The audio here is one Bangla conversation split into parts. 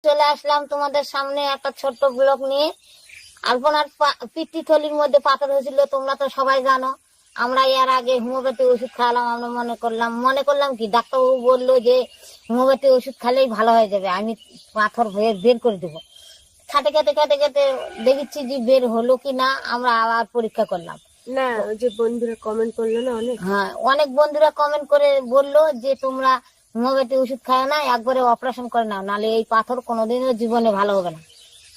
চলে আসলাম তোমাদের সামনে একটা ছোট্ট ব্লগ নিয়ে। আলপনার পিত্তথলির মধ্যে পাথর হয়েছিল, তোমরা তো সবাই জানো। আমরা এর আগে হোমিওপ্যাথি ওষুধ খাওয়ালাম। আমরা মনে করলাম কি ডাক্তারবাবু বললো যে হোমিওপ্যাথি ওষুধ খেলেই ভালো হয়ে যাবে, আমি পাথর বের করে দেবো। খাটে খাটে খাটে খাটে দেখেছি যে বের হলো কি না। আমরা আবার পরীক্ষা করলাম। না, ওই যে বন্ধুরা কমেন্ট করলো না অনেক, হ্যাঁ, অনেক বন্ধুরা কমেন্ট করে বললো যে তোমরা হোমিওপ্যাথি ওষুধ খাও না, একবারে অপারেশন করে নাও, নাহলে এই পাথর কোনোদিনও জীবনে ভালো হবে না।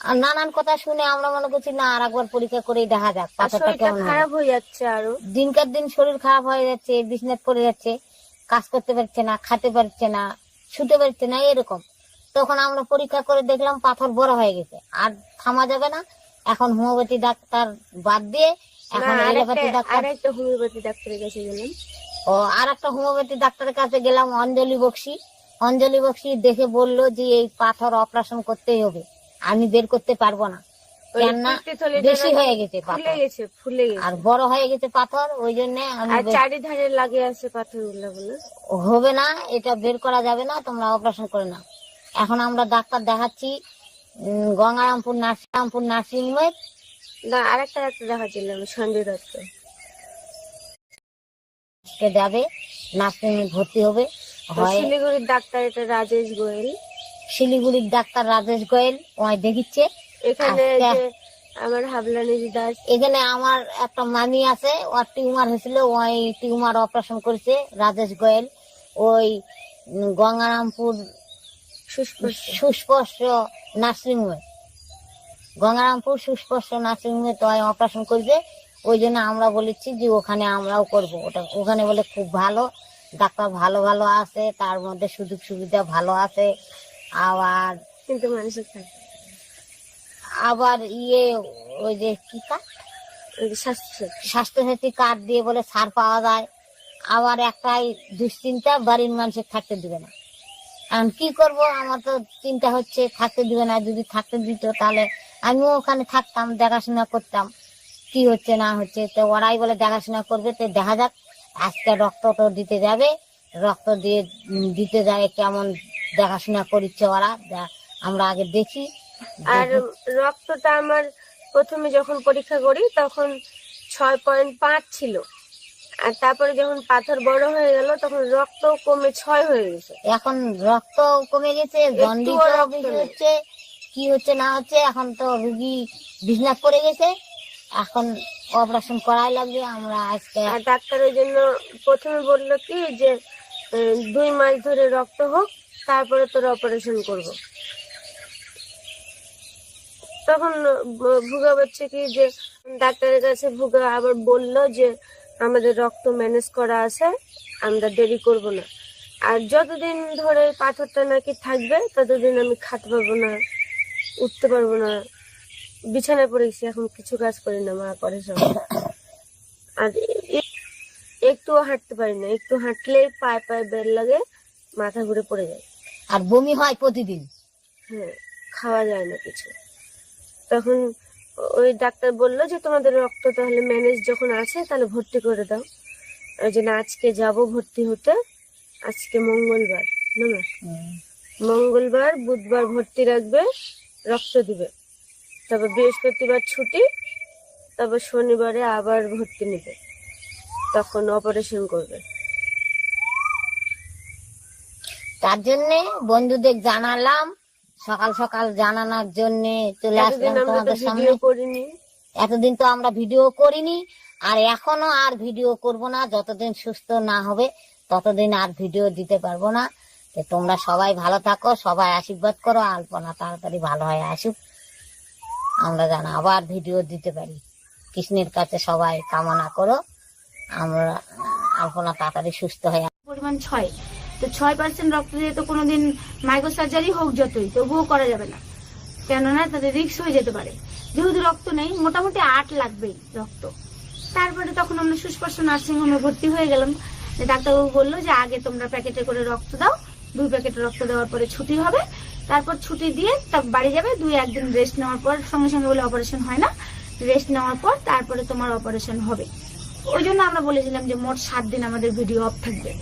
আর নানান কথা শুনে আমরা মনে করছি না, আর একবার পরীক্ষা করেই দেখা যাক পাথরটা শরীরটা কেমন। খারাপ হয়ে যাচ্ছে, আরো দিনকার দিন শরীর খারাপ হয়ে যাচ্ছে, বিছনায় পড়ে যাচ্ছে, কাজ করতে পারছে না, খেতে পারছে না, শুতে পারছে না, এরকম। তখন আমরা পরীক্ষা করে দেখলাম পাথর বড় হয়ে গেছে, আর থামা যাবে না। এখন হোমিওপ্যাথি ডাক্তার বাদ দিয়ে এখন এলোপ্যাথি ডাক্তার, আরেকটা হোমিওপ্যাথি ডাক্তারের কাছে গেলাম। ও আর একটা হোমিওপ্যাথি ডাক্তারের কাছে গেলাম, অঞ্জলি বক্সি। অঞ্জলি বক্সি দেখে বললো যে এই পাথর অপারেশন করতেই হবে, আমি বের করতে পারবো না, কেননা বেশি হয়ে গেছে পাথর, ফুলে গেছে আর বড় হয়ে গেছে পাথর। ওই জন্য আর চারিধারে লাগে আছে পাথর গুলো হবে না, এটা বের করা যাবে না, তোমরা অপারেশন করে নাও। এখন আমরা ডাক্তার দেখাচ্ছি গঙ্গারামপুর নার্সিং হোমে। না, আরেকটা ডাক্তার দেখাচ্ছিলাম, সঞ্জয় দত্ত। যাবে নার্সিং হোমে ভর্তি হবে। শিলিগুড়ির ডাক্তার এটা রাজেশ গোয়েল। শিলিগুড়ির ডাক্তার রাজেশ গোয়েল ওই দেখিচ্ছে। এখানে আমার হাবলানি দাস, এখানে আমার একটা মামি আছে, ওর টিউমার হয়েছিল, ওই টিউমার অপারেশন করেছে রাজেশ গোয়েল। ওই গঙ্গারামপুর সুস্পর্শ নার্সিং হোমে, গঙ্গারামপুর সুস্পর্শ নার্সিং হোমে তো অপারেশন করেছে। ওই জন্য আমরা বলেছি যে ওখানে আমরাও করব। ওখানে বলে খুব ভালো ডাক্তার, ভালো ভালো আছে, তার মধ্যে সুযোগ সুবিধা ভালো আছে। আবার কিন্তু মানুষের থাকে আবার ওই যে কি কার্ড, স্বাস্থ্যসাথী কার্ড দিয়ে বলে ছাড় পাওয়া যায়। আবার একটাই দুশ্চিন্তা, বাড়ির মানুষের থাকতে দিবে না। এখন কি করব, আমার তো চিন্তা হচ্ছে থাকতে দিবে না। যদি থাকতে দিত তাহলে আমিও ওখানে থাকতাম, দেখাশোনা করতাম কি হচ্ছে না হচ্ছে। তো ওরাই বলে দেখাশোনা করবে, তো দেখা যাক। আজকে রক্ত তো দিতে যাবে, রক্ত দিতে যায় কেমন দেখাশোনা করছে ওরা, আমরা আগে দেখি। আর রক্তটা আমার প্রথমে যখন পরীক্ষা করি তখন 6.5 ছিল, আর তারপরে যখন পাথর বড় হয়ে গেল তখন রক্ত কমে 6 হয়ে গেছে। এখন রক্ত কমে গেছে, জন্ডিস হচ্ছে, কি হচ্ছে না হচ্ছে। এখন তো রুগী বিছনা পড়ে গেছে, এখন অপারেশন করাই লাগবে। আমরা আজকে ডাক্তার ওই জন্য প্রথমে বললো কি যে 2 মাস ধরে রক্ত হোক, তারপরে তোর অপারেশন করব। তখন ভুগা বলছে কি যে ডাক্তারের কাছে ভুগা আবার বললো যে আমাদের রক্ত ম্যানেজ করা আছে, আমরা দেরি করব না। আর যতদিন ধরে পাথরটা নাকি থাকবে ততদিন আমি খাতে পারবো না, উঠতে পারবো না, বিছানায় পড়ে গেছি, এখন কিছু কাজ করি না, মা করে সব। আর একটুও হাঁটতে পারি না, একটু হাঁটলেই পায়ে পায়ে বের লাগে, মাথা ঘুরে পড়ে যায়, আর বমি হয় প্রতিদিন। হ্যাঁ, খাওয়া যায় না কিছু। তখন ওই ডাক্তার বললো যে তোমাদের রক্ত তাহলে ম্যানেজ যখন আছে তাহলে ভর্তি করে দাও। ওই জন্য আজকে যাব ভর্তি হতে। আজকে মঙ্গলবার, মঙ্গলবার বুধবার ভর্তি রাখবে, রক্ত দিবে, তবে বৃহস্পতিবার ছুটি, তবে শনিবারে আবার ভর্তি নেবে, তখন অপারেশন করবে। তার জন্য বন্ধুদের জানালাম, সকাল সকাল জানানোর জন্য চলে আসলাম তোমাদের সামনে। এতদিন তো আমরা ভিডিও করিনি, আর এখনো আর ভিডিও করব না। যতদিন সুস্থ না হবে ততদিন আর ভিডিও দিতে পারবো না। তো তোমরা সবাই ভালো থাকো, সবাই আশীর্বাদ করো, আলপনা তাড়াতাড়ি ভালো হয়ে আসুক, আমরা যেন আবার ভিডিও দিতে পারি। কৃষ্ণের কাছে সবাই কামনা করো, আমরা আলপনা তাড়াতাড়ি সুস্থ হয়ে। পরিমাণ 6, তো 6% রক্ত দিয়ে তো কোনোদিন মাইক্রো সার্জারি হোক যতই, তবুও করা যাবে না, কেননা তাদের রিস্ক হয়ে যেতে পারে। যেহেতু রক্ত নেই, মোটামুটি 8 লাগবেই রক্ত। তারপরে তখন আমরা সুস্পর্শ নার্সিং হোমে ভর্তি হয়ে গেলাম। ডাক্তারবাবু বললো যে আগে তোমরা প্যাকেটে করে রক্ত দাও, 2 প্যাকেট রক্ত দেওয়ার পরে ছুটি হবে, তারপর ছুটি দিয়ে বাড়ি যাবে, 2-1 দিন রেস্ট নেওয়ার পর, সঙ্গে সঙ্গে বলে অপারেশন হয় না, রেস্ট নেওয়ার পর তারপরে তোমার অপারেশন হবে। ওই জন্য আমরা বলেছিলাম যে মোট 7 দিন আমাদের ভিডিও অফ থাকবে।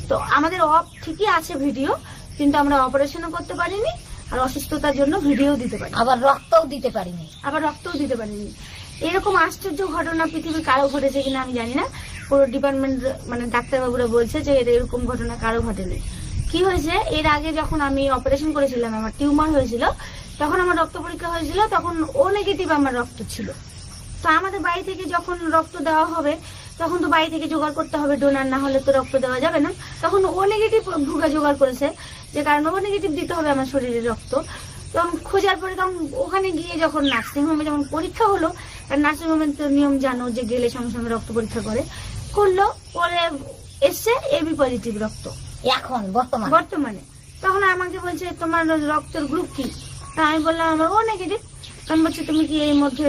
তো আমাদের অফ ঠিকই আছে ভিডিও, কিন্তু আমরা অপারেশনও করতে পারিনি, আর অসুস্থতার জন্য ভিডিও দিতে পারি, আবার রক্তও দিতে পারিনি। এরকম আশ্চর্য ঘটনা পৃথিবীর কারো ঘটেছে কিনা আমি জানি না। পুরো ডিপার্টমেন্ট মানে ডাক্তারবাবুরা বলছে যে এরকম ঘটনা কারো ঘটেনি। কি হয়েছে, এর আগে যখন আমি অপারেশন করেছিলাম, আমার টিউমার হয়েছিল, তখন আমার রক্ত পরীক্ষা হয়েছিল, তখন ও নেগেটিভ আমার রক্ত ছিল। তো আমাদের বাড়ি থেকে যখন রক্ত দেওয়া হবে তখন তো বাড়ি থেকে জোগাড় করতে হবে, ডোনার না হলে তো রক্ত দেওয়া যাবে না। তখন ও নেগেটিভ ভুগা জোগাড় করেছে, যে কারণ ও নেগেটিভ দিতে হবে আমার শরীরে রক্ত। তখন খোঁজার পরে তখন ওখানে গিয়ে যখন নার্সিংহোমে যখন পরীক্ষা হলো, নার্সিংহোমের তো নিয়ম জানো যে গেলে সঙ্গে সঙ্গে রক্ত পরীক্ষা করলো, পরে এসছে এবি পজিটিভ রক্ত এখন বর্তমানে। তখন আমাকে বলছে তোমার রক্তের গ্রুপ কি? তা আমি বললাম আমার ও নেগেটিভ। তখন বলছে তুমি কি এর মধ্যে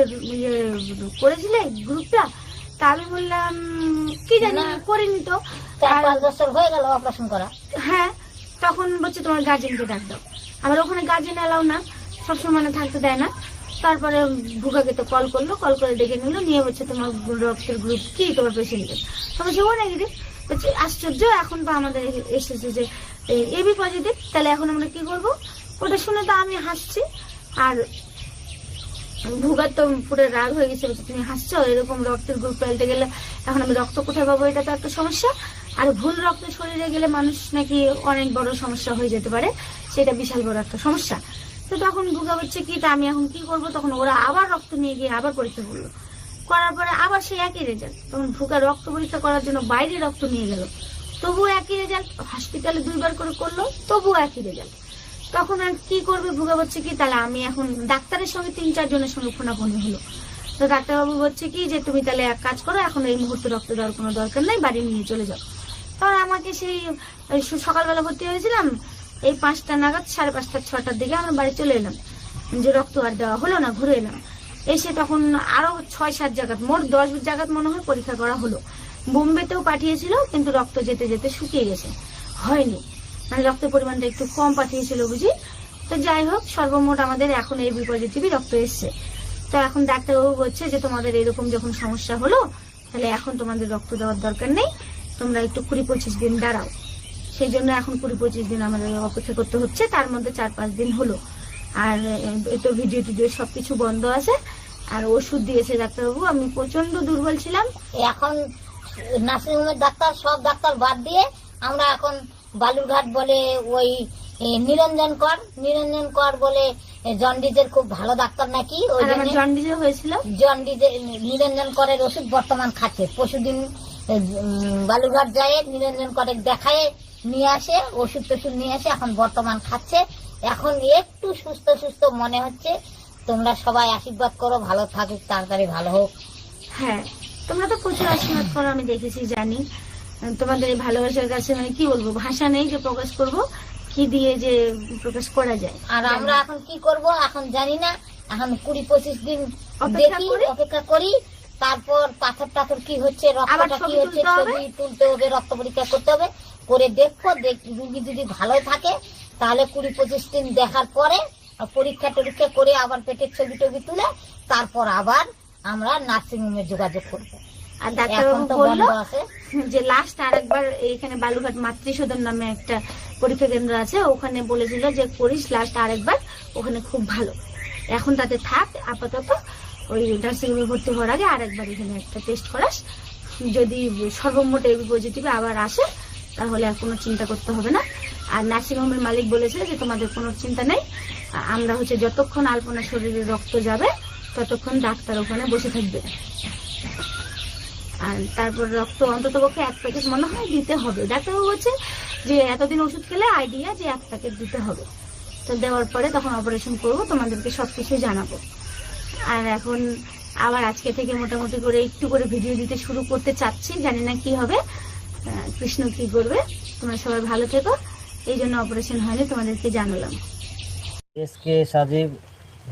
করেছিলে গ্রুপটা? তা আমি বললাম কি জানি, করিনি তো। 4-5 বছর হয়ে গেল অপারেশন করা। হ্যাঁ, তখন বলছে তোমার গার্জেনকে ডাক দাও। আবার ওখানে গার্জেন এলাও না, সবসময় মানে থাকতে দেয় না। তারপরে ভুগাকে তো কল করে ডেকে নিল, নিয়ে বলছে তোমার রক্তের গ্রুপ কি, তোমার পেশেন্টের? তো বলছে ও নেগেটিভ। বলছে আশ্চর্য, এখন তো আমাদের এসেছে যে এবি পজিটিভ, তাহলে এখন আমরা কি করবো? ওটা শুনে তো আমি হাসছি, আর ভুগার তো পুরো রাগ হয়ে গেছে। বলছে তুমি হাসছো, এরকম রক্তের গ্রুপ পাল্টে গেলে এখন আমি রক্ত কোথায় পাবো? এটা তো একটা সমস্যা। আর ভুল রক্ত শরীরে গেলে মানুষ নাকি অনেক বড় সমস্যা হয়ে যেতে পারে, সেটা বিশাল বড় একটা সমস্যা। তো তখন ভুগা বলছে কি, তা আমি এখন কি করবো? তখন ওরা আবার রক্ত নিয়ে গিয়ে আবার পরীক্ষা করলো, করার পরে আবার সেই একই রেজাল্ট। তখন ভুগা রক্ত পরীক্ষা করার জন্য বাইরে রক্ত নিয়ে গেল, তবুও একই রেজাল্ট। হসপিটালে 2 বার করে করলো, তবুও একই রেজাল্ট। তখন আর কি করবে? ভুগা বলছে কি, তাহলে আমি এখন ডাক্তারের সঙ্গে 3-4 জনের সঙ্গে ফোনাফোনি হলো। তো ডাক্তারবাবু বলছে কি যে তুমি তাহলে এক কাজ করো, এখন এই মুহূর্তে রক্ত দেওয়ার কোনো দরকার নাই, বাড়ি নিয়ে চলে যাও। তখন আমাকে সেই সকালবেলা ভর্তি হয়েছিলাম, এই 5টা নাগাদ, 5:30 6টার দিকে আমরা বাড়ি চলে এলাম, যে রক্ত আর দেওয়া হলো না। ঘুরে এলাম, এসে তখন আরো 6-7 জায়গাত, মোট 10 জায়গাত মনে হয় পরীক্ষা করা হলো। বোম্বেতেও পাঠিয়েছিল, কিন্তু রক্ত যেতে যেতে শুকিয়ে গেছে, হয়নি, মানে রক্তের পরিমাণটা একটু কম পাঠিয়েছিল বুঝি। তো যাই হোক, সর্বমোট আমাদের এখন এবি পজিটিভই রক্ত এসছে। তো এখন ডাক্তারবাবু বলছে যে তোমাদের এরকম যখন সমস্যা হলো, তাহলে এখন তোমাদের রক্ত দেওয়ার দরকার নেই, তোমরা একটু 20-25 দিন দাঁড়াও। সেই জন্য এখন 20-25 দিন আমাদের অপেক্ষা করতে হচ্ছে। তার মধ্যে 4-5 দিন হলো, আর তো ভিডিও টিডিও সবকিছু বন্ধ আছে। আর ওষুধ দিয়েছে ডাক্তারবাবু, আমি প্রচন্ড দুর্বল ছিলাম। এখন নার্সিংহোমের ডাক্তার, সব ডাক্তার বাদ দিয়ে আমরা এখন বালুরঘাট বলে ওই নিরঞ্জন কর বলে জন্ডিজের খুব ভালো ডাক্তার নাকি, ওই জন্ডিজে হয়েছিল, জন্ডিজে নিরঞ্জন করের ওষুধ বর্তমান খাচ্ছে। পরশুদিন বালুরঘাট যায় নিরঞ্জন করে দেখায় নিয়ে আসে, ওষুধ টষুধ নিয়ে আসে, এখন বর্তমান খাচ্ছে। এখন একটু সুস্থ মনে হচ্ছে। তোমরা সবাই আশীর্বাদ করো, ভালো থাকুক, তাড়াতাড়ি ভালো হোক। হ্যাঁ, তোমরা তো প্রচুর আশীর্বাদ করো, আমি দেখেছি, জানি। তোমাদের এই ভালোবাসার কাছে মানে কি বলবো, ভাষা নেই যে প্রকাশ করব, কি দিয়ে যে প্রকাশ করা যায়। আর আমরা এখন কি করব এখন জানি না, এখন 20-25 দিন দেখি, অপেক্ষা করি। তারপর পাথর কি হচ্ছে, রক্তটা কি হচ্ছে, ছবি তুলতে হবে, রক্ত পরীক্ষা করতে হবে, করে দেখবো। রুগী যদি ভালো থাকে তাহলে 20-25 দিন দেখার পরে পরীক্ষা টরীক্ষা করে আবার পেটের ছবি টবি তুলে তারপর আবার আমরা নার্সিংহোমে যোগাযোগ করবো। আর ডাক্তারবাবু বললো যে লাস্ট আরেকবার এখানে বালুঘাট মাতৃসদন নামে একটা পরীক্ষা কেন্দ্র আছে, ওখানে বলেছিল যে করিস লাস্ট আরেকবার, ওখানে খুব ভালো, এখন তাতে থাক আপাতত। ওই নার্সিংহোমে ভর্তি হওয়ার আগে আরেকবার এখানে একটা টেস্ট করাস, যদি সর্বমোট এবি পজিটিভ আবার আসে তাহলে আর কোনো চিন্তা করতে হবে না। আর নার্সিংহোমের মালিক বলেছে যে তোমাদের কোনো চিন্তা নেই, আমরা যতক্ষণ আলপনার শরীরে রক্ত যাবে ততক্ষণ ডাক্তার ওখানে বসে থাকবে। আর তারপর রক্ত অন্তত পক্ষে 1 প্যাকেট মনে হয় দিতে হবে। ডাক্তারবাবু বলছে যে এতদিন ওষুধ খেলে আইডিয়া যে 1 প্যাকেট দিতে হবে। তো দেওয়ার পরে তখন অপারেশন করবো, তোমাদেরকে সবকিছু জানাবো। আর এখন আবার আজকে থেকে মোটামুটি করে একটু করে ভিডিও দিতে শুরু করতে চাচ্ছি, জানি না কি হবে, কৃষ্ণ কি করবে। তোমরা সবাই ভালো থেকো, এই জন্য অপারেশন হয়নি, তোমাদেরকে জানালাম। এসকে সাজিব,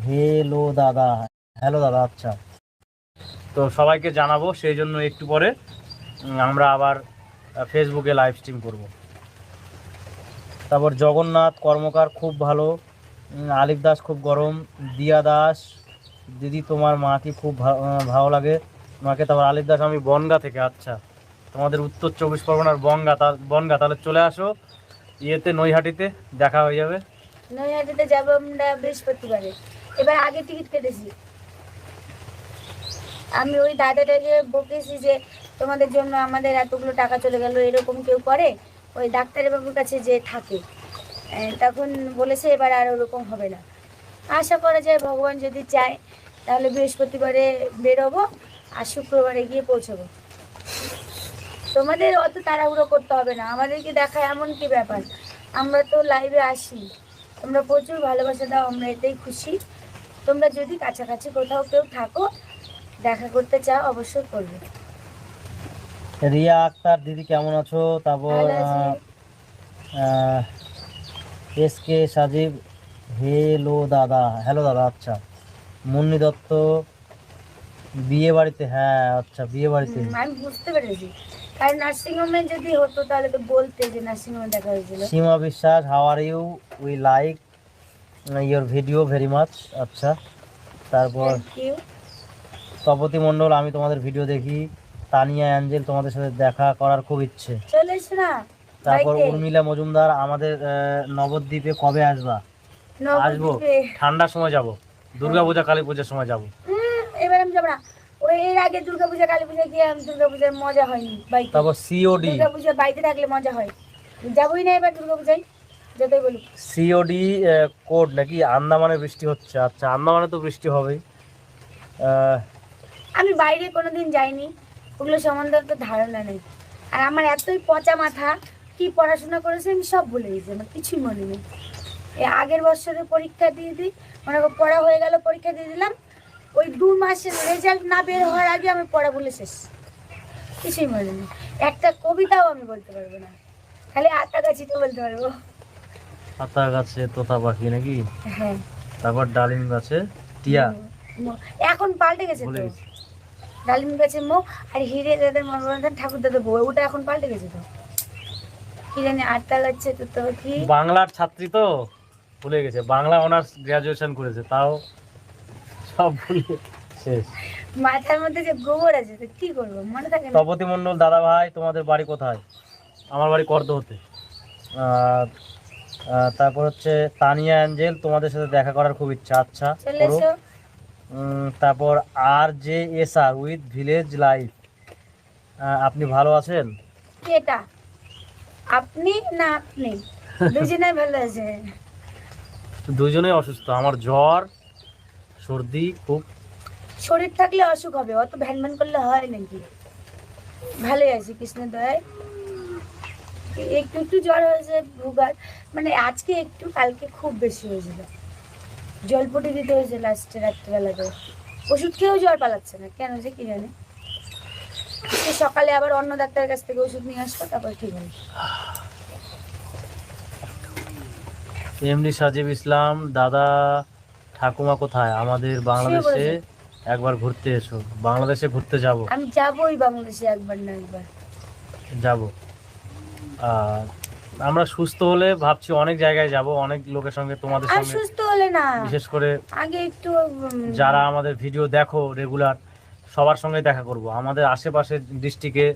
হ্যালো দাদা। আচ্ছা, তো সবাইকে জানাবো, সেই জন্য একটু পরে আমরা আবার ফেসবুকে লাইভ স্ট্রিম করব। তারপর জগন্নাথ কর্মকার খুব ভালো, আলিফ দাস খুব গরম, দিয়া দাস দিদি তোমার মাকে খুব ভালো লাগে মাকে। তারপর আলিফ দাস আমি বনগা থেকে। আচ্ছা, তোমাদের উত্তর 24 পরগনার বনগা, তাহলে চলে আসো ইয়েতে, নৈহাটিতে দেখা হয়ে যাবে। নৈহাটিতে যাবো আমরা বৃহস্পতিবারে। এবার আগে টিকিট কেটেছি। আমি ওই দাদাটাকে বকেছি যে তোমাদের জন্য আমাদের এতগুলো টাকা চলে গেল, এরকম কেউ করে? ওই ডাক্তারের বাবুর কাছে যে থাকে, তখন বলেছে এবার আর ওরকম হবে না। আশা করা যায় ভগবান যদি চায় তাহলে বৃহস্পতিবারে বেরোবো আর শুক্রবারে গিয়ে পৌঁছবো। তোমাদের অত তাড়াহুড়ো করতে হবে না, আমাদেরকে দেখা এমন কি ব্যাপার, আমরা তো লাইভে আসি, তোমরা প্রচুর ভালোবাসা দাও, আমরা এতেই খুশি। তোমরা যদি কাছাকাছি কোথাও কেউ থাকো, দেখা করতে চাও, অবশ্যই করবে। রিয়া আক্তার দিদি কেমন আছো? তারপর ভালো আছি। এসকে সাজিব হ্যালো দাদা। হ্যালো দাদা, আচ্ছা। মুন্নি দত্ত বিয়ে বাড়িতে, হ্যাঁ আচ্ছা বিয়ে বাড়িতে। আমি বুঝতে পেরেছি, কারণ নার্সিংহোমে যদি হতো তাহলে তো বলতে যে নার্সিংহোমে দেখা হয়েছিল। Sima Biswas, how are you, we like your video very much. আচ্ছা, তারপর Thank you. তপতি মণ্ডল, আমি তোমাদের ভিডিও দেখি। তানিয়া অ্যাঞ্জেল, তোমাদের সাথে দেখা করার খুব ইচ্ছে। চলে এসো না তারপর বাড়িতে। উর্মিলা মজুমদার, আমাদের নবদ্বীপে কবে আসবা? আসবো, নবদ্বীপে। ঠান্ডার সময় যাব, দুর্গাপূজা কালী পূজার সময় যাব। এবার আমি যাবো না, ওই এর আগে দুর্গাপূজা কালী পূজা গিয়ে আমি দুর্গাপূজার মজা হয়নি বাড়িতে। তারপর সিওডি, দুর্গাপূজা বাড়িতে থাকলে মজা হয়, যাবোই না এবার দুর্গাপূজায়, যতই বলি। সিওডি কোড নাকি আন্দামানে বৃষ্টি হচ্ছে? আচ্ছা, আন্দামানে তো বৃষ্টি হবেই। আমি বাইরে কোনোদিন যাইনি, ওগুলো সম্বন্ধে তো ধারণা নেই। আর আমার এতই পচা মাথা, কি পড়াশোনা করেছে আমি সব ভুলে গেছি, আমার কিছুই মনে নেই। এই আগের বছরে পরীক্ষা দিয়ে দিই, মনে করো পড়া হয়ে গেল, পরীক্ষা দিয়ে দিলাম, ওই 2 মাসের রেজাল্ট না বের হওয়ার আগে আমি পড়া ভুলে শেষ, কিছুই মনে নেই। একটা কবিতাও আমি বলতে পারবো না, খালি আতা গাছিতে বলতে পারবো। পাতা গাছে তোতা পাখি নাকি? হ্যাঁ, তারপর ডালিম গাছে টিয়া, এখন পাল্টে গেছে ভুলে তো। গেছি। ডালিম গাছে মো, আর হিরে দাদের মনোরঞ্জন ঠাকুর দাদের বউ, ওটা এখন পাল্টে গেছে তো। কি জানি আটটা লাগছে তো কি। বাংলার ছাত্রী তো ভুলে গেছে, বাংলা অনার্স গ্রাজুয়েশন করেছে, তাও সব ভুলে শেষ। মাথার মধ্যে যে গোবর আছে তো কি করবো, মনে থাকে না। তপতি মণ্ডল, দাদা ভাই তোমাদের বাড়ি কোথায়? আমার বাড়ি করদহতে। তারপর হচ্ছে তানিয়া অ্যাঞ্জেল, তোমাদের সাথে দেখা করার খুব ইচ্ছা। আচ্ছা, চলে করো। এসো। তারপর RJSR উইথ ভিলেজ লাইফ, আপনি ভালো আছেন? এটা আপনি না আপনি দুজনে ভালো আছে। দুজনেই অসুস্থ, আমার জ্বর সর্দি খুব। শরীর থাকলে অসুখ হবে, অত ভ্যান ভ্যান করলে হয় নাকি? ভালোই আছে কৃষ্ণের দয়ায়। একটু একটু জ্বর হয়েছে, ভুগার মানে আজকে একটু, কালকে খুব বেশি হয়েছিল, জলপটি দিতে হয়েছে লাস্টে রাত্রিবেলাতে। ওষুধ খেয়েও জ্বর পালাচ্ছে না, কেন যে কি জানে। আজকে সকালে আবার অন্য ডাক্তারের কাছ থেকে ওষুধ নিয়ে আসবো, তারপর ঠিক হবে। এমডি সাজিব ইসলাম, দাদা ঠাকুমা কোথায়? আমাদের বাংলাদেশে একবার ঘুরতে এসো। বাংলাদেশে ঘুরতে যাব, আমি যাবোই বাংলাদেশে, একবার না একবার যাব। আর আমরা সুস্থ হলে ভাবছি অনেক জায়গায় যাব, অনেক লোকের সঙ্গে, তোমাদের আর সঙ্গে, সুস্থ হলে না, বিশেষ করে আগে একটু যারা আমাদের ভিডিও দেখো রেগুলার, সবার সঙ্গে দেখা করব। আমাদের আশেপাশের ডিস্ট্রিক্টে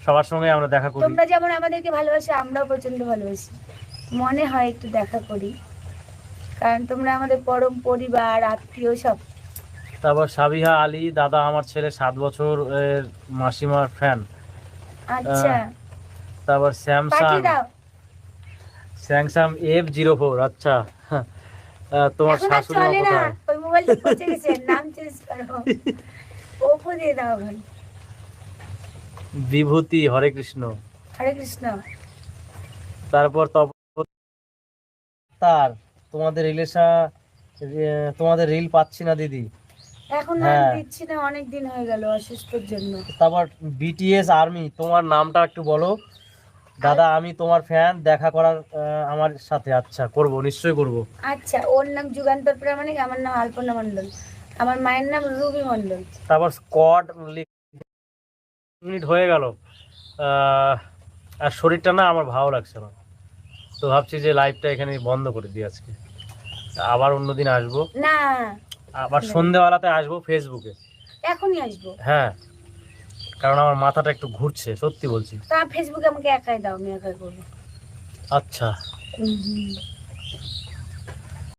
সবার সঙ্গে আমরা দেখা করি। তোমরা যেমন আমাদেরকে ভালোবাসো, আমরাও প্রচন্ড ভালোবাসি, মনে হয় একটু দেখা করি, কারণ তোমরা আমাদের পরম পরিবার, আত্মীয় সব। তারপর সাবিহা আলী, দাদা আমার ছেলে 7 বছর এর মাসিমার ফ্যান। আচ্ছা, তারপর স্যামসাং পাঠিয়ে দাও। স্যামসাং F04, আচ্ছা। তোমার এখন আর শাশুড়ি মা চলে না, কোথায়? ওই মোবাইলটা পচে গেছে, নাম চেঞ্জ করো, ওপো দিয়ে দাও ভাই। বিভূতি, হরে কৃষ্ণ। হরে কৃষ্ণ। তারপর তার তোমাদের তোমাদের রিল পাচ্ছি না দিদি। এখন আর হ্যাঁ। দিচ্ছি না, অনেক দিন হয়ে গেল অসুস্থর জন্য। তারপর BTS আর্মি, তোমার নামটা একটু বলো। দাদা আমি তোমার ফ্যান, দেখা করার আমার সাথে। আচ্ছা, করব, নিশ্চয়ই করব। আচ্ছা, ওর নাম যুগান্তর প্রামাণিক, আমার নাম আলপনা মণ্ডল, আমার মায়ের নাম রুবি মণ্ডল। তারপর স্কোয়াড মিনিট হয়ে গেল, আর শরীরটা না আমার ভালো লাগছে না, তো ভাবছি যে লাইভটা এখানে বন্ধ করে দিই আজকে। আবার অন্যদিন আসবো, না, আবার সন্ধ্যেবেলাতে আসবো ফেসবুকে। এখনই আসবো। হ্যাঁ, কারণ আমার মাথাটা একটু ঘুরছে, সত্যি বলছি। তা ফেসবুকে আমাকে একাই দাও, আমি একাই করবো। আচ্ছা, হুম।